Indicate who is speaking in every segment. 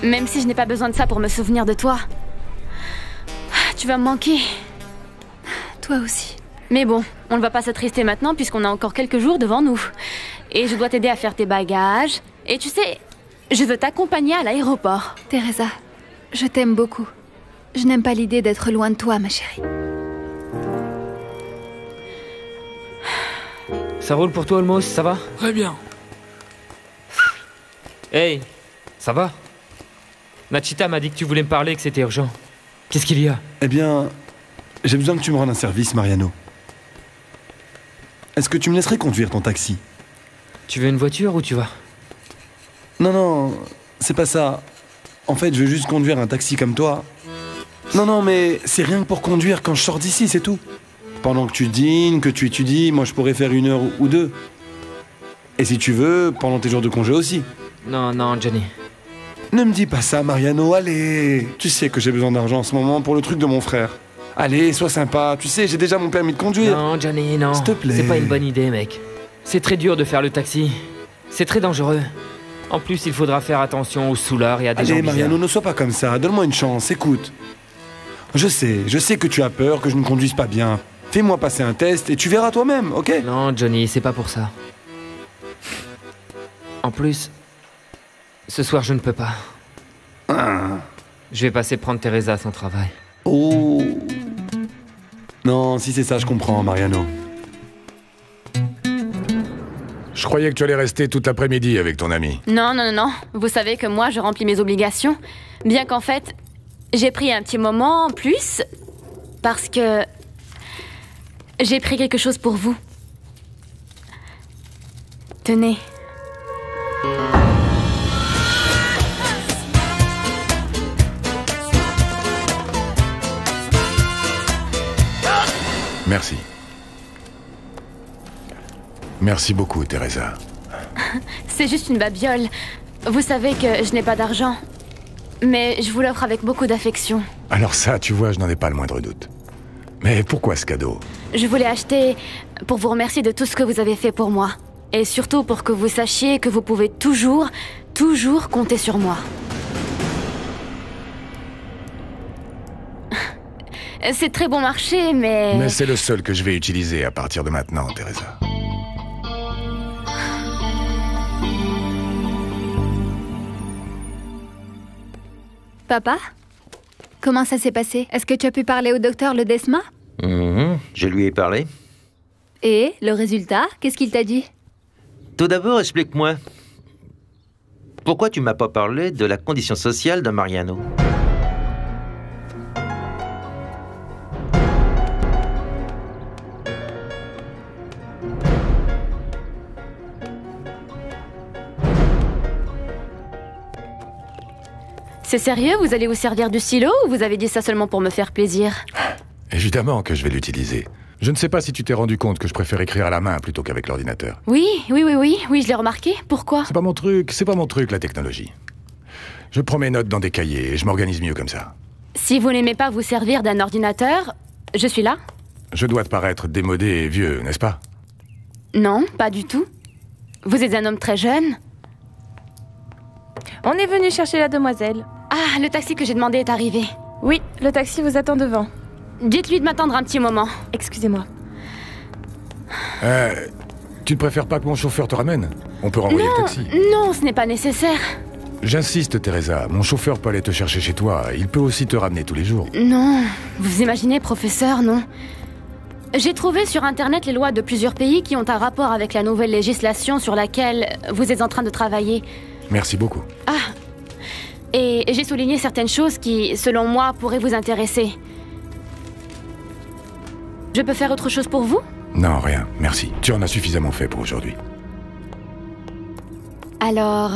Speaker 1: Même si je n'ai pas besoin de ça pour me souvenir de toi. Tu vas me manquer.
Speaker 2: Toi aussi.
Speaker 1: Mais bon, on ne va pas s'attrister maintenant puisqu'on a encore quelques jours devant nous. Et je dois t'aider à faire tes bagages. Et tu sais, je veux t'accompagner à l'aéroport.
Speaker 2: Teresa, je t'aime beaucoup. Je n'aime pas l'idée d'être loin de toi, ma chérie.
Speaker 3: Ça roule pour toi, Olmos, ça va?
Speaker 4: Très bien.
Speaker 3: Hey, ça va? Nachita m'a dit que tu voulais me parler, que c'était urgent. Qu'est-ce qu'il y a?
Speaker 5: Eh bien, j'ai besoin que tu me rendes un service, Mariano. Est-ce que tu me laisserais conduire ton taxi?
Speaker 3: Tu veux une voiture ou tu vas?
Speaker 5: Non, non, c'est pas ça. En fait, je veux juste conduire un taxi comme toi. Non, mais c'est rien que pour conduire quand je sors d'ici, c'est tout. Pendant que tu dînes, que tu étudies, moi je pourrais faire 1 heure ou 2. Et si tu veux, pendant tes jours de congé aussi.
Speaker 3: Non, Johnny.
Speaker 5: Ne me dis pas ça, Mariano, allez. Tu sais que j'ai besoin d'argent en ce moment pour le truc de mon frère. Allez, sois sympa, tu sais, j'ai déjà mon permis de conduire.
Speaker 3: Non, Johnny, non.
Speaker 5: S'il te plaît.
Speaker 3: C'est pas une bonne idée, mec. C'est très dur de faire le taxi. C'est très dangereux. En plus, il faudra faire attention aux soulards et à des gens
Speaker 5: Allez,
Speaker 3: bizarres.
Speaker 5: Mariano, ne sois pas comme ça, donne-moi une chance, écoute. Je sais que tu as peur, que je ne conduise pas bien. Fais-moi passer un test et tu verras toi-même, ok?
Speaker 3: Non, Johnny, c'est pas pour ça. En plus, ce soir, je ne peux pas. Je vais passer prendre Teresa à son travail.
Speaker 5: Oh. Non, si c'est ça, je comprends, Mariano.
Speaker 6: Je croyais que tu allais rester toute l'après-midi avec ton ami.
Speaker 1: Non. Vous savez que moi, je remplis mes obligations. Bien qu'en fait, j'ai pris un petit moment en plus parce que j'ai pris quelque chose pour vous. Tenez.
Speaker 6: Merci. Merci beaucoup, Teresa.
Speaker 1: C'est juste une babiole. Vous savez que je n'ai pas d'argent. Mais je vous l'offre avec beaucoup d'affection.
Speaker 6: Alors ça, tu vois, je n'en ai pas le moindre doute. Mais pourquoi ce cadeau?
Speaker 1: Je voulais acheter pour vous remercier de tout ce que vous avez fait pour moi. Et surtout pour que vous sachiez que vous pouvez toujours compter sur moi. C'est très bon marché, mais...
Speaker 6: Mais c'est le seul que je vais utiliser à partir de maintenant, Teresa.
Speaker 2: Papa? Comment ça s'est passé? Est-ce que tu as pu parler au docteur Ledesma?
Speaker 7: Je lui ai parlé.
Speaker 2: Et le résultat? Qu'est-ce qu'il t'a dit?
Speaker 7: Tout d'abord, explique-moi. Pourquoi tu m'as pas parlé de la condition sociale de Mariano?
Speaker 1: C'est sérieux? Vous allez vous servir du stylo ou vous avez dit ça seulement pour me faire plaisir?
Speaker 6: Évidemment que je vais l'utiliser. Je ne sais pas si tu t'es rendu compte que je préfère écrire à la main plutôt qu'avec l'ordinateur.
Speaker 1: Oui, je l'ai remarqué. Pourquoi?
Speaker 6: C'est pas mon truc, la technologie. Je prends mes notes dans des cahiers et je m'organise mieux comme ça.
Speaker 1: Si vous n'aimez pas vous servir d'un ordinateur, je suis là.
Speaker 6: Je dois te paraître démodé et vieux, n'est-ce pas?
Speaker 1: Non, pas du tout. Vous êtes un homme très jeune.
Speaker 8: On est venu chercher la demoiselle.
Speaker 1: Ah, le taxi que j'ai demandé est arrivé.
Speaker 8: Oui, le taxi vous attend devant.
Speaker 1: Dites-lui de m'attendre un petit moment.
Speaker 8: Excusez-moi.
Speaker 6: Tu ne préfères pas que mon chauffeur te ramène? On peut renvoyer le taxi.
Speaker 1: Non, ce n'est pas nécessaire.
Speaker 6: J'insiste, Teresa. Mon chauffeur peut aller te chercher chez toi. Il peut aussi te ramener tous les jours.
Speaker 1: Non, vous imaginez, professeur, non. J'ai trouvé sur Internet les lois de plusieurs pays qui ont un rapport avec la nouvelle législation sur laquelle vous êtes en train de travailler.
Speaker 6: Merci beaucoup.
Speaker 1: Ah, et j'ai souligné certaines choses qui, selon moi, pourraient vous intéresser. Je peux faire autre chose pour vous?
Speaker 6: Non, rien. Merci. Tu en as suffisamment fait pour aujourd'hui.
Speaker 1: Alors...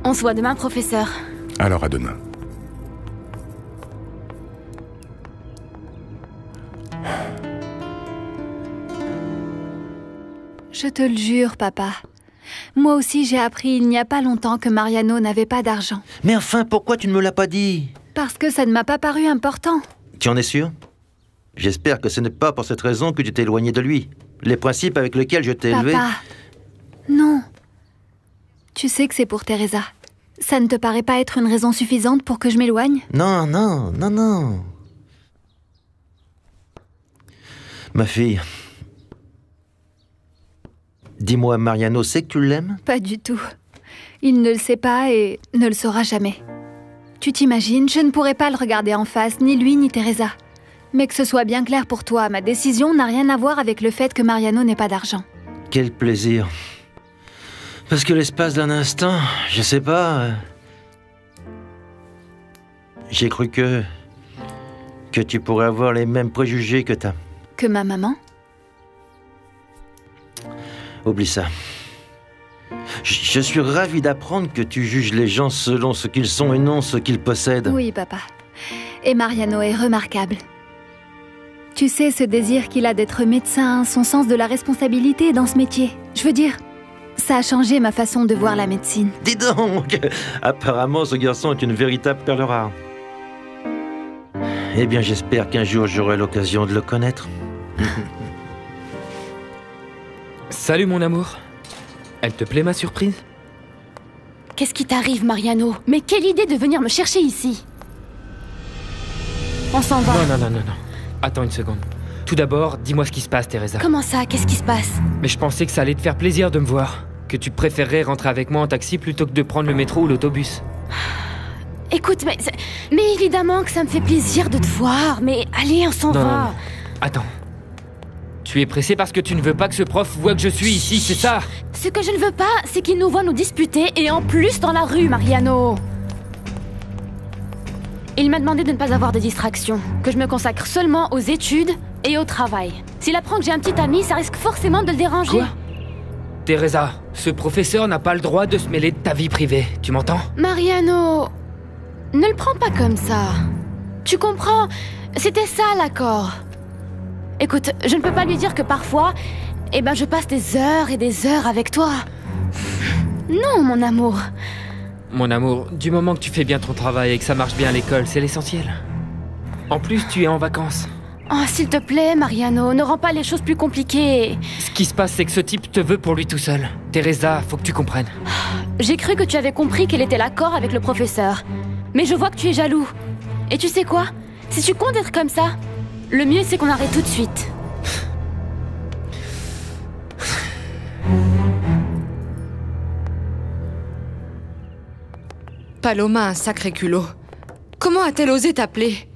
Speaker 1: On se voit demain, professeur.
Speaker 6: Alors à demain.
Speaker 2: Je te le jure, papa. Moi aussi, j'ai appris il n'y a pas longtemps que Mariano n'avait pas d'argent.
Speaker 7: Mais enfin, pourquoi tu ne me l'as pas dit?
Speaker 2: Parce que ça ne m'a pas paru important.
Speaker 7: Tu en es sûr? J'espère que ce n'est pas pour cette raison que tu t'es éloigné de lui. Les principes avec lesquels je t'ai élevé...
Speaker 2: Papa, non. Tu sais que c'est pour Teresa. Ça ne te paraît pas être une raison suffisante pour que je m'éloigne?
Speaker 7: Non, non, non, non. Ma fille, dis-moi, Mariano sait que tu l'aimes?
Speaker 2: Pas du tout. Il ne le sait pas et ne le saura jamais. Tu t'imagines, je ne pourrais pas le regarder en face, ni lui ni Teresa. Mais que ce soit bien clair pour toi, ma décision n'a rien à voir avec le fait que Mariano n'ait pas d'argent.
Speaker 7: Quel plaisir. Parce que l'espace d'un instant, je sais pas... j'ai cru que tu pourrais avoir les mêmes préjugés que ta...
Speaker 2: Que ma maman?
Speaker 7: Oublie ça. Je suis ravi d'apprendre que tu juges les gens selon ce qu'ils sont et non ce qu'ils possèdent.
Speaker 2: Oui, papa. Et Mariano est remarquable. Tu sais, ce désir qu'il a d'être médecin, son sens de la responsabilité dans ce métier. Je veux dire, ça a changé ma façon de voir la médecine.
Speaker 7: Dis donc! Apparemment, ce garçon est une véritable perle rare. Eh bien, j'espère qu'un jour j'aurai l'occasion de le connaître.
Speaker 3: Salut mon amour. Elle te plaît ma surprise?
Speaker 1: Qu'est-ce qui t'arrive, Mariano? Mais quelle idée de venir me chercher ici? On s'en va.
Speaker 3: Non. Attends une seconde. Tout d'abord, dis-moi ce qui se passe, Teresa.
Speaker 1: Comment ça? Qu'est-ce qui se passe?
Speaker 3: Mais je pensais que ça allait te faire plaisir de me voir. Que tu préférerais rentrer avec moi en taxi plutôt que de prendre le métro ou l'autobus.
Speaker 1: Écoute, mais évidemment que ça me fait plaisir de te voir. Mais allez, on s'en va.
Speaker 3: Non. Attends. Tu es pressé parce que tu ne veux pas que ce prof voit que je suis ici, c'est ça?
Speaker 1: Ce que je ne veux pas, c'est qu'il nous voit nous disputer, et en plus dans la rue, Mariano. Il m'a demandé de ne pas avoir de distractions, que je me consacre seulement aux études et au travail. S'il apprend que j'ai un petit ami, ça risque forcément de le déranger.
Speaker 3: Quoi? Teresa, ce professeur n'a pas le droit de se mêler de ta vie privée, tu m'entends?
Speaker 1: Mariano, ne le prends pas comme ça. Tu comprends? C'était ça l'accord. Écoute, je ne peux pas lui dire que parfois, je passe des heures et des heures avec toi. Non, mon amour.
Speaker 3: Mon amour, du moment que tu fais bien ton travail et que ça marche bien à l'école, c'est l'essentiel. En plus, tu es en vacances.
Speaker 1: Oh, s'il te plaît, Mariano, ne rends pas les choses plus compliquées.
Speaker 3: Ce qui se passe, c'est que ce type te veut pour lui tout seul. Teresa, faut que tu comprennes.
Speaker 1: J'ai cru que tu avais compris quel était l'accord avec le professeur. Mais je vois que tu es jaloux. Et tu sais quoi? Si tu comptes être comme ça, le mieux c'est qu'on arrête tout de suite.
Speaker 4: Paloma a un sacré culot. Comment a-t-elle osé t'appeler?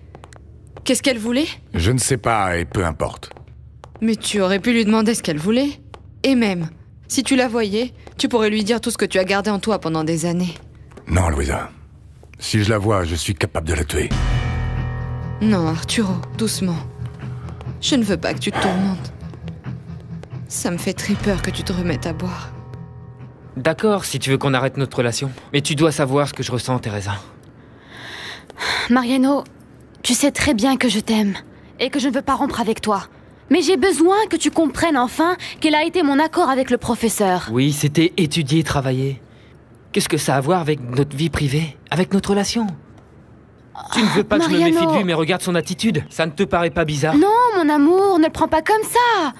Speaker 4: Qu'est-ce qu'elle voulait?
Speaker 6: Je ne sais pas, et peu importe.
Speaker 4: Mais tu aurais pu lui demander ce qu'elle voulait. Et même, si tu la voyais, tu pourrais lui dire tout ce que tu as gardé en toi pendant des années.
Speaker 6: Non, Louisa. Si je la vois, je suis capable de la tuer.
Speaker 4: Non, Arturo, doucement. Je ne veux pas que tu te tourmentes. Ça me fait très peur que tu te remettes à boire.
Speaker 3: D'accord, si tu veux qu'on arrête notre relation. Mais tu dois savoir ce que je ressens, Teresa.
Speaker 1: Mariano, tu sais très bien que je t'aime et que je ne veux pas rompre avec toi. Mais j'ai besoin que tu comprennes enfin quel a été mon accord avec le professeur.
Speaker 3: Oui, c'était étudier, travailler. Qu'est-ce que ça a à voir avec notre vie privée? Avec notre relation? Tu ne veux pas que je me méfie de lui, mais regarde son attitude. Ça ne te paraît pas bizarre?
Speaker 1: Non, mon amour, ne le prends pas comme ça.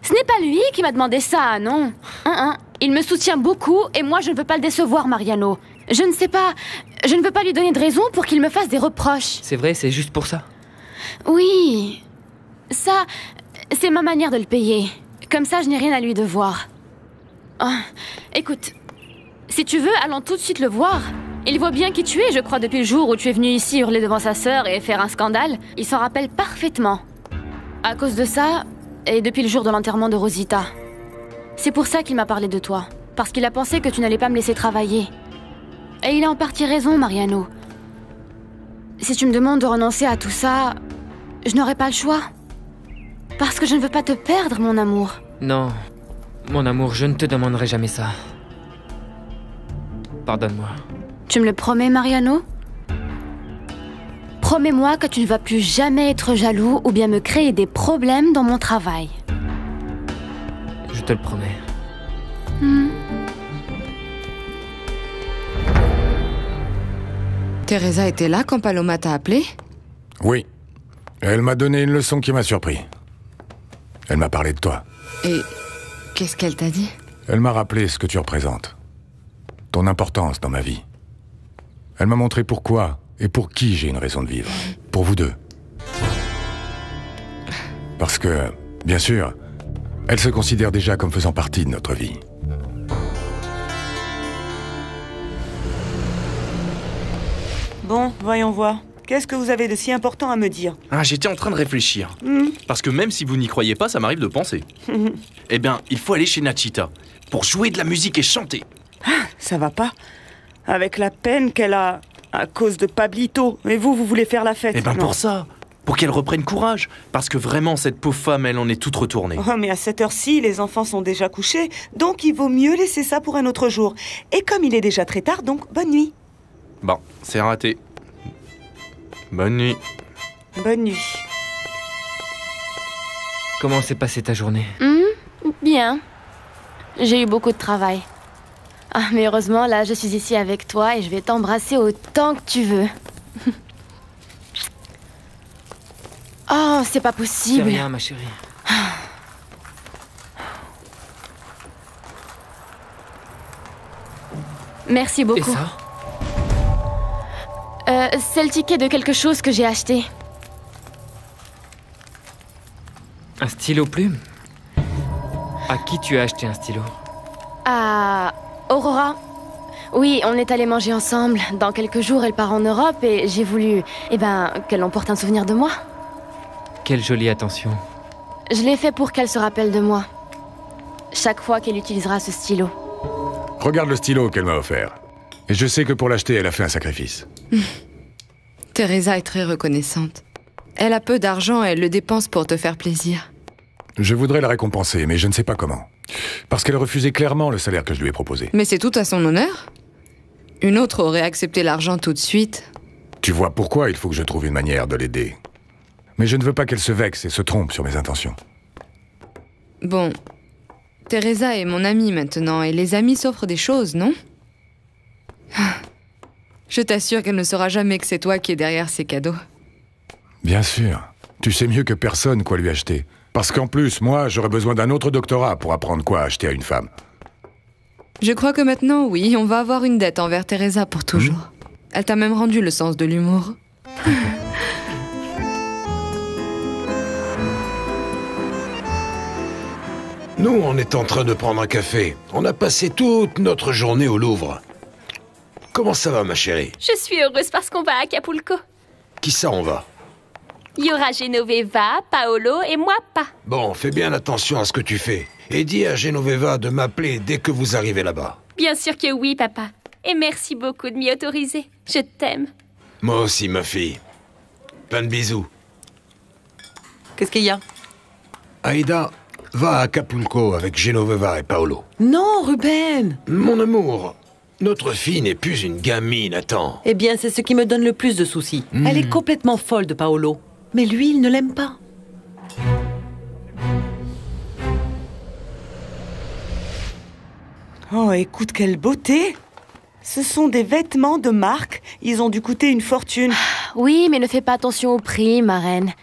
Speaker 1: Ce n'est pas lui qui m'a demandé ça, non. Il me soutient beaucoup et moi je ne veux pas le décevoir, Mariano. Je ne sais pas, je ne veux pas lui donner de raison pour qu'il me fasse des reproches.
Speaker 3: C'est vrai, c'est juste pour ça?
Speaker 1: Oui, ça, c'est ma manière de le payer. Comme ça, je n'ai rien à lui devoir. Oh, écoute, si tu veux, allons tout de suite le voir. Il voit bien qui tu es, je crois, depuis le jour où tu es venu ici hurler devant sa sœur et faire un scandale. Il s'en rappelle parfaitement. À cause de ça, et depuis le jour de l'enterrement de Rosita. C'est pour ça qu'il m'a parlé de toi. Parce qu'il a pensé que tu n'allais pas me laisser travailler. Et il a en partie raison, Mariano. Si tu me demandes de renoncer à tout ça, je n'aurai pas le choix. Parce que je ne veux pas te perdre, mon amour.
Speaker 3: Non, mon amour, je ne te demanderai jamais ça. Pardonne-moi.
Speaker 1: Tu me le promets, Mariano? Promets-moi que tu ne vas plus jamais être jaloux ou bien me créer des problèmes dans mon travail.
Speaker 3: Je te le promets.
Speaker 4: Teresa était là quand Paloma t'a appelé?
Speaker 6: Oui. Elle m'a donné une leçon qui m'a surpris. Elle m'a parlé de toi.
Speaker 4: Et qu'est-ce qu'elle t'a dit?
Speaker 6: Elle m'a rappelé ce que tu représentes. ton importance dans ma vie. Elle m'a montré pourquoi et pour qui j'ai une raison de vivre. Pour vous deux. Parce que, bien sûr, elle se considère déjà comme faisant partie de notre vie.
Speaker 9: Bon, voyons voir. Qu'est-ce que vous avez de si important à me dire?
Speaker 10: Ah, j'étais en train de réfléchir. Parce que même si vous n'y croyez pas, ça m'arrive de penser. Eh bien, il faut aller chez Nachita pour jouer de la musique et chanter.
Speaker 9: Ça va pas. Avec la peine qu'elle a à cause de Pablito. Et vous voulez faire la fête?
Speaker 10: Eh ben
Speaker 9: Non.
Speaker 10: pour ça, pour qu'elle reprenne courage. Parce que vraiment, cette pauvre femme, elle en est toute retournée.
Speaker 9: Oh, mais à cette heure-ci, les enfants sont déjà couchés. Donc il vaut mieux laisser ça pour un autre jour. Et comme il est déjà très tard, donc bonne nuit.
Speaker 10: Bon, c'est raté. Bonne nuit.
Speaker 9: Bonne nuit.
Speaker 3: Comment s'est passée ta journée?
Speaker 1: Bien. J'ai eu beaucoup de travail. Ah, mais heureusement, là, je suis ici avec toi et je vais t'embrasser autant que tu veux. Oh, c'est pas
Speaker 3: C'est
Speaker 1: possible.
Speaker 3: rien, ma chérie.
Speaker 1: Merci
Speaker 3: Et
Speaker 1: beaucoup.
Speaker 3: ça?
Speaker 1: C'est le ticket de quelque chose que j'ai acheté.
Speaker 3: Un stylo plume? À qui tu as acheté un stylo?
Speaker 1: À Aurora. Oui, on est allés manger ensemble. Dans quelques jours, elle part en Europe et j'ai voulu, qu'elle emporte un souvenir de moi.
Speaker 3: Quelle jolie attention.
Speaker 1: Je l'ai fait pour qu'elle se rappelle de moi. Chaque fois qu'elle utilisera ce stylo.
Speaker 6: Regarde le stylo qu'elle m'a offert. Et je sais que pour l'acheter, elle a fait un sacrifice.
Speaker 4: Teresa est très reconnaissante. Elle a peu d'argent et elle le dépense pour te faire plaisir.
Speaker 6: Je voudrais la récompenser, mais je ne sais pas comment. Parce qu'elle refusait clairement le salaire que je lui ai proposé.
Speaker 4: Mais c'est tout à son honneur. Une autre aurait accepté l'argent tout de suite.
Speaker 6: Tu vois pourquoi il faut que je trouve une manière de l'aider. Mais je ne veux pas qu'elle se vexe et se trompe sur mes intentions.
Speaker 4: Bon, Teresa est mon amie maintenant, et les amis s'offrent des choses, non? Je t'assure qu'elle ne saura jamais que c'est toi qui es derrière ces cadeaux.
Speaker 6: Bien sûr. Tu sais mieux que personne quoi lui acheter. Parce qu'en plus, moi, j'aurais besoin d'un autre doctorat pour apprendre quoi acheter à une femme.
Speaker 4: Je crois que maintenant, oui, on va avoir une dette envers Teresa pour toujours. Elle t'a même rendu le sens de l'humour.
Speaker 11: Nous, on est en train de prendre un café. On a passé toute notre journée au Louvre. Comment ça va, ma chérie?
Speaker 12: Je suis heureuse parce qu'on va à Acapulco.
Speaker 11: Qui ça, on va?
Speaker 12: Il y aura Genoveva, Paolo et moi pas.
Speaker 11: Bon, fais bien attention à ce que tu fais. Et dis à Genoveva de m'appeler dès que vous arrivez là-bas.
Speaker 12: Bien sûr que oui, papa. Et merci beaucoup de m'y autoriser. Je t'aime.
Speaker 11: Moi aussi, ma fille. Plein de bisous.
Speaker 13: Qu'est-ce qu'il y a?
Speaker 11: Aïda, va à Acapulco avec Genoveva et Paolo.
Speaker 13: Non, Ruben!
Speaker 11: Mon amour, notre fille n'est plus une gamine, attends.
Speaker 13: Eh bien, c'est ce qui me donne le plus de soucis. Elle est complètement folle de Paolo. Mais lui, il ne l'aime pas.
Speaker 9: Oh, écoute, quelle beauté! Ce sont des vêtements de marque. Ils ont dû coûter une fortune.
Speaker 1: Oui, mais ne fais pas attention au prix, ma reine.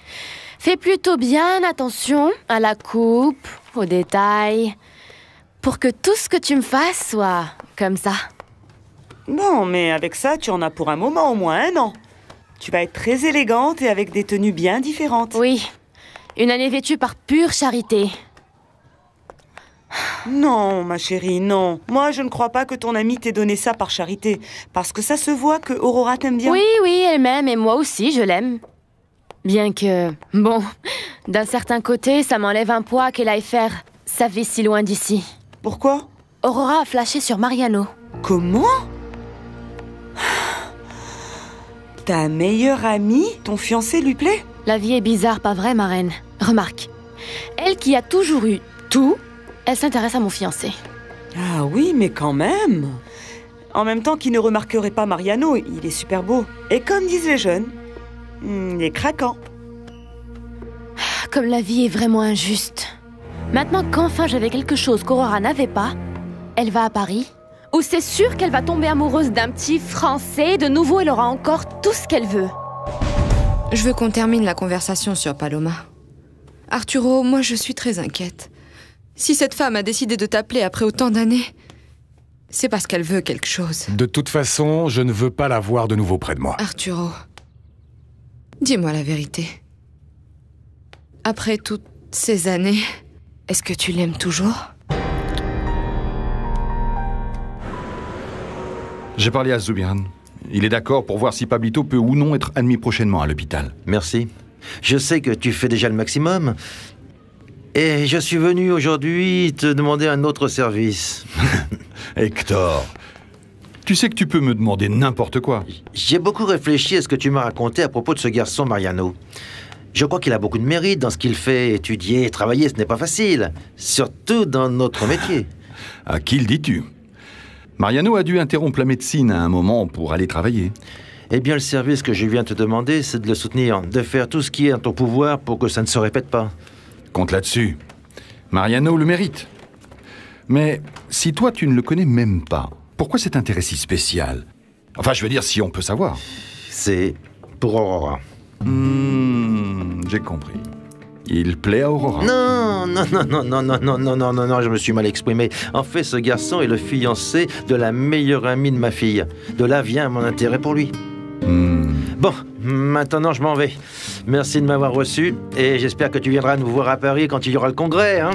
Speaker 1: Fais plutôt bien attention à la coupe, aux détails, pour que tout ce que tu me fasses soit comme ça.
Speaker 9: Bon, mais avec ça, tu en as pour un moment, au moins 1 an. Tu vas être très élégante et avec des tenues bien différentes.
Speaker 1: Oui, une année vêtue par pure charité.
Speaker 9: Non, ma chérie, non. Moi, je ne crois pas que ton amie t'ait donné ça par charité. Parce que ça se voit que Aurora t'aime bien.
Speaker 1: Oui, oui, elle m'aime et moi aussi, je l'aime. Bien que, bon, d'un certain côté, ça m'enlève un poids qu'elle aille faire sa vie si loin d'ici.
Speaker 9: Pourquoi?
Speaker 1: Aurora a flashé sur Mariano.
Speaker 9: Comment? Ta meilleure amie, ton fiancé lui plaît?
Speaker 1: La vie est bizarre, pas vrai, ma reine? Remarque, elle qui a toujours eu tout, elle s'intéresse à mon fiancé.
Speaker 9: Ah oui, mais quand même. En même temps, qui ne remarquerait pas Mariano? Il est super beau. Et comme disent les jeunes, il est craquant.
Speaker 1: Comme la vie est vraiment injuste. Maintenant qu'enfin j'avais quelque chose qu'Aurora n'avait pas, elle va à Paris, où c'est sûr qu'elle va tomber amoureuse d'un petit Français. De nouveau, elle aura encore tout ce qu'elle veut.
Speaker 4: Je veux qu'on termine la conversation sur Paloma. Arturo, moi je suis très inquiète. Si cette femme a décidé de t'appeler après autant d'années, c'est parce qu'elle veut quelque chose.
Speaker 6: De toute façon, je ne veux pas la voir de nouveau près de moi.
Speaker 4: Arturo, dis-moi la vérité. Après toutes ces années, est-ce que tu l'aimes toujours?
Speaker 14: J'ai parlé à Zubian. Il est d'accord pour voir si Pablito peut ou non être admis prochainement à l'hôpital.
Speaker 7: Merci. Je sais que tu fais déjà le maximum. Et je suis venu aujourd'hui te demander un autre service.
Speaker 14: Hector, tu sais que tu peux me demander n'importe quoi.
Speaker 7: J'ai beaucoup réfléchi à ce que tu m'as raconté à propos de ce garçon Mariano. Je crois qu'il a beaucoup de mérite dans ce qu'il fait. Étudier, travailler, ce n'est pas facile. Surtout dans notre métier.
Speaker 14: À qui le dis-tu? Mariano a dû interrompre la médecine à un moment pour aller travailler.
Speaker 7: Eh bien, le service que je viens te demander, c'est de le soutenir, de faire tout ce qui est en ton pouvoir pour que ça ne se répète pas.
Speaker 14: Compte là-dessus. Mariano le mérite. Mais si toi, tu ne le connais même pas, pourquoi cet intérêt si spécial? Enfin, je veux dire, si on peut savoir.
Speaker 7: C'est pour Aurora.
Speaker 14: J'ai compris. Il plaît à Aurora.
Speaker 7: Non, je me suis mal exprimé. En fait, ce garçon est le fiancé de la meilleure amie de ma fille. De là vient mon intérêt pour lui. Bon, maintenant je m'en vais. Merci de m'avoir reçu et j'espère que tu viendras nous voir à Paris quand il y aura le congrès, hein.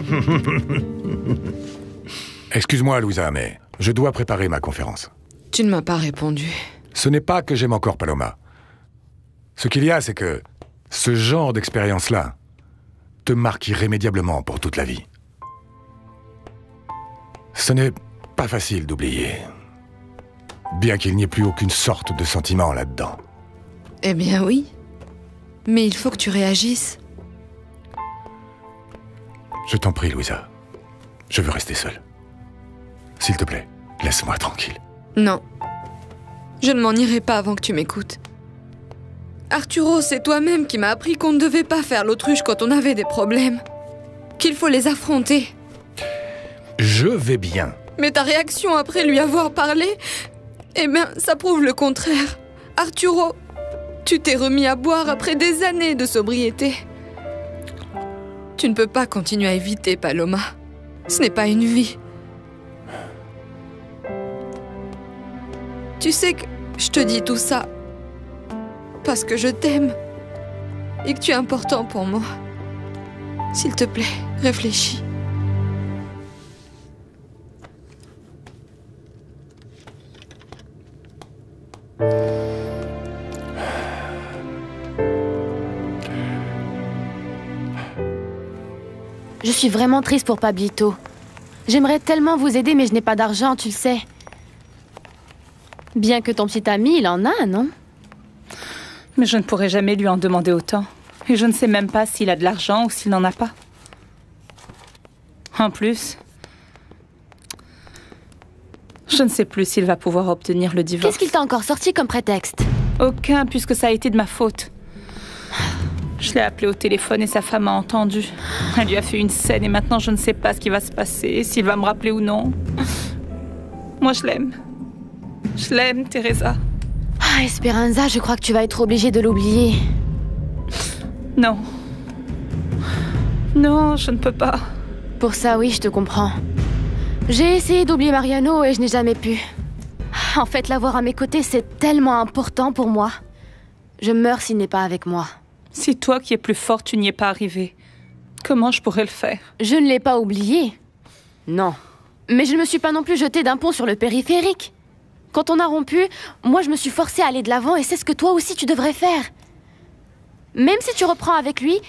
Speaker 6: Excuse-moi, Louisa, mais je dois préparer ma conférence.
Speaker 4: Tu ne m'as pas répondu.
Speaker 6: Ce n'est pas que j'aime encore Paloma. Ce qu'il y a, c'est que ce genre d'expérience-là te marque irrémédiablement pour toute la vie. Ce n'est pas facile d'oublier, bien qu'il n'y ait plus aucune sorte de sentiment là-dedans.
Speaker 4: Eh bien oui, mais il faut que tu réagisses.
Speaker 6: Je t'en prie, Louisa. Je veux rester seul. S'il te plaît, laisse-moi tranquille.
Speaker 4: Non, je ne m'en irai pas avant que tu m'écoutes. Arturo, c'est toi-même qui m'as appris qu'on ne devait pas faire l'autruche quand on avait des problèmes. Qu'il faut les affronter.
Speaker 6: Je vais bien.
Speaker 4: Mais ta réaction après lui avoir parlé, eh bien, ça prouve le contraire. Arturo, tu t'es remis à boire après des années de sobriété. Tu ne peux pas continuer à éviter, Paloma. Ce n'est pas une vie. Tu sais que je te dis tout ça parce que je t'aime et que tu es important pour moi. S'il te plaît, réfléchis.
Speaker 1: Je suis vraiment triste pour Pablito. J'aimerais tellement vous aider, mais je n'ai pas d'argent, tu le sais. Bien que ton petit ami, il en a, non?
Speaker 8: Mais je ne pourrai jamais lui en demander autant. Et je ne sais même pas s'il a de l'argent ou s'il n'en a pas. En plus, je ne sais plus s'il va pouvoir obtenir le divorce.
Speaker 1: Qu'est-ce qu'il t'a encore sorti comme prétexte?
Speaker 8: Aucun, puisque ça a été de ma faute. Je l'ai appelé au téléphone et sa femme a entendu. Elle lui a fait une scène et maintenant je ne sais pas ce qui va se passer, s'il va me rappeler ou non. Moi, je l'aime. Je l'aime, Teresa.
Speaker 1: Ah, Esperanza, je crois que tu vas être obligée de l'oublier.
Speaker 8: Non. Non, je ne peux pas.
Speaker 1: Pour ça, oui, je te comprends. J'ai essayé d'oublier Mariano et je n'ai jamais pu. En fait, l'avoir à mes côtés, c'est tellement important pour moi. Je meurs s'il n'est pas avec moi.
Speaker 8: Si toi qui es plus forte, tu n'y es pas arrivée, comment je pourrais le faire?
Speaker 1: Je ne l'ai pas oublié. Non. Mais je ne me suis pas non plus jetée d'un pont sur le périphérique. Quand on a rompu, moi je me suis forcée à aller de l'avant et c'est ce que toi aussi tu devrais faire. Même si tu reprends avec lui,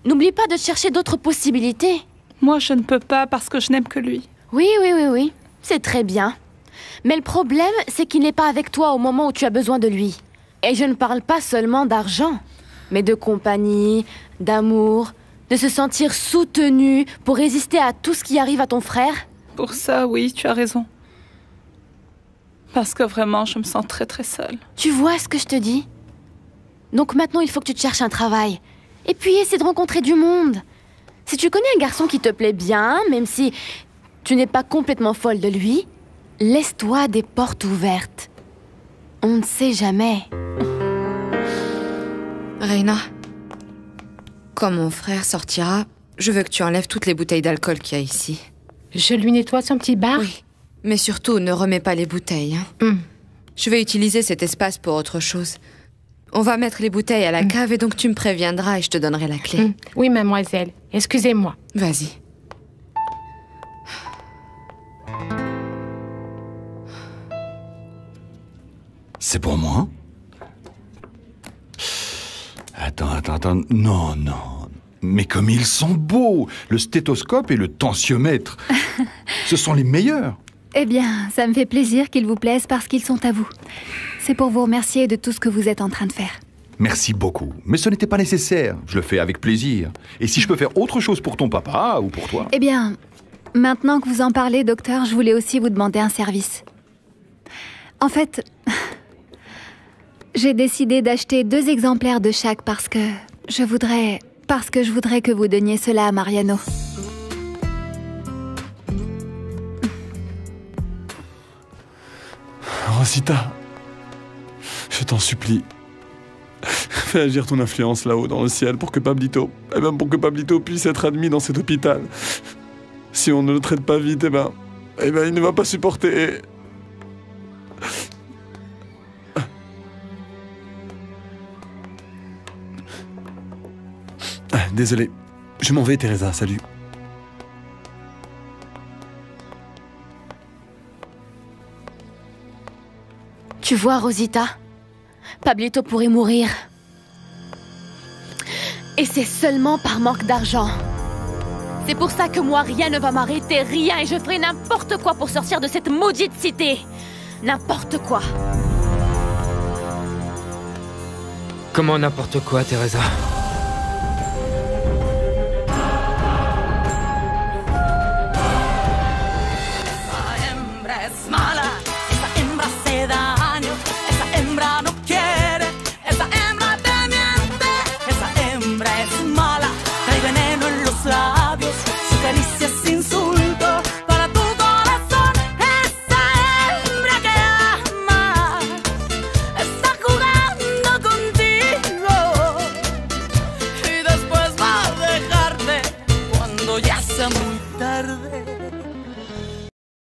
Speaker 1: n'oublie pas de chercher d'autres possibilités.
Speaker 8: Moi je ne peux pas parce que je n'aime que lui.
Speaker 1: Oui. C'est très bien. Mais le problème, c'est qu'il n'est pas avec toi au moment où tu as besoin de lui. Et je ne parle pas seulement d'argent, mais de compagnie, d'amour, de se sentir soutenu pour résister à tout ce qui arrive à ton frère.
Speaker 8: Pour ça, oui, tu as raison. Parce que vraiment, je me sens très très seule.
Speaker 1: Tu vois ce que je te dis? Donc maintenant, il faut que tu te cherches un travail. Et puis, essaie de rencontrer du monde. Si tu connais un garçon qui te plaît bien, même si tu n'es pas complètement folle de lui, laisse-toi des portes ouvertes. On ne sait jamais.
Speaker 4: Reina, quand mon frère sortira, je veux que tu enlèves toutes les bouteilles d'alcool qu'il y a ici.
Speaker 15: Je lui nettoie son petit bar?
Speaker 4: Oui. Mais surtout, ne remets pas les bouteilles. Hein. Je vais utiliser cet espace pour autre chose. On va mettre les bouteilles à la cave et donc tu me préviendras et je te donnerai la clé.
Speaker 15: Oui, mademoiselle. Excusez-moi.
Speaker 4: Vas-y.
Speaker 14: C'est pour moi? Attends. Non. Mais comme ils sont beaux! Le stéthoscope et le tensiomètre. Ce sont les meilleurs.
Speaker 2: Eh bien, ça me fait plaisir qu'ils vous plaisent parce qu'ils sont à vous. C'est pour vous remercier de tout ce que vous êtes en train de faire.
Speaker 14: Merci beaucoup. Mais ce n'était pas nécessaire. Je le fais avec plaisir. Et si je peux faire autre chose pour ton papa ou pour toi?
Speaker 2: Eh bien, maintenant que vous en parlez, docteur, je voulais aussi vous demander un service. En fait, j'ai décidé d'acheter 2 exemplaires de chaque parce que je voudrais que vous donniez cela à Mariano.
Speaker 5: Rosita, je t'en supplie. Fais agir ton influence là-haut dans le ciel pour que Pablito, et même pour que Pablito puisse être admis dans cet hôpital. Si on ne le traite pas vite, eh ben, il ne va pas supporter. Désolé, je m'en vais, Teresa, salut.
Speaker 1: Tu vois, Rosita, Pablito pourrait mourir. Et c'est seulement par manque d'argent. C'est pour ça que moi, rien ne va m'arrêter, rien, et je ferai n'importe quoi pour sortir de cette maudite cité. N'importe quoi.
Speaker 3: Comment n'importe quoi, Teresa?
Speaker 16: Ya sea muy tarde.